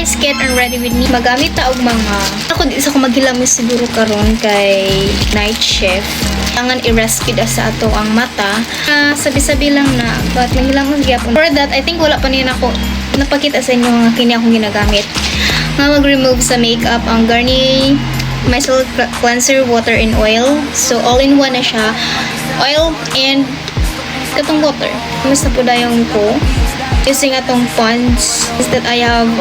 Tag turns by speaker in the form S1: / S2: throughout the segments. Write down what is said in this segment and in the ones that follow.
S1: guys, get and ready with me. Magamit ta og mga ako di sa ko maghilamis siguro karon kay night shift. Tangan i-rescue da sa ato ang mata. Sabi-sabi lang na but maghilamis gyapon. For that, I think wala pa niya ako napakita sa inyo nga kini akong ginagamit. Nga mag-remove sa makeup ang Garnier Micellar Cleanser Water and Oil. So all in one na siya. Oil and katong water. Mas na po dayong ko. Using atong Pond's is that I have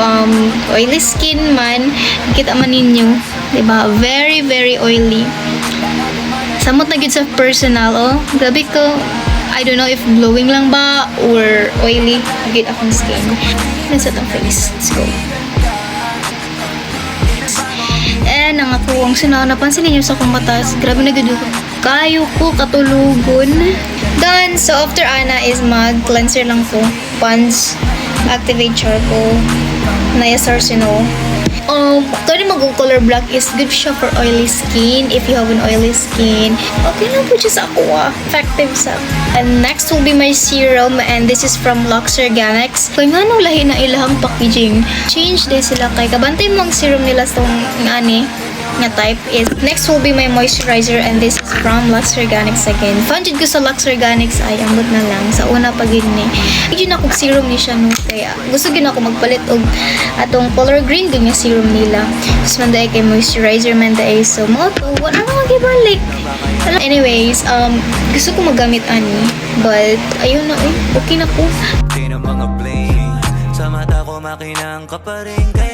S1: oily skin man. Kita man ninyo, diba? Very, very oily. Samot na gid sa personal, oh. Grabe ko. I don't know if glowing lang ba or oily gid akong skin. Let's set ang face. Let's go. And ang akong napansin ninyo sa akong matas. Grabe na gid kayo ko katulugon. Done. So after ana is mag cleanser lang ko. Pond's Activate Charcoal Niacinamide. Kaya mag-color black is good siya for oily skin. If you have an oily skin, okay lang po siya sa ako effective sa. And next will be my serum, and this is from Lux Organics. Kaya nga nung lahi na ilahang packaging, change din sila kay kabantay mo ang serum nila sa nga type is. Next will be my moisturizer, and this is from Lux Organics again. Funded ko sa Lux Organics ay ambot na lang sa una pag ni. Yun ako serum ni siya no, kaya gusto gina ako magpalit og atong color green ganyan serum nila. Tapos manday kay moisturizer manday so mo to wala na magibalik. Anyways, gusto ko magamit ani but ayun na okay na po.
S2: Mga bling sa mata ko makinang ka pa rin.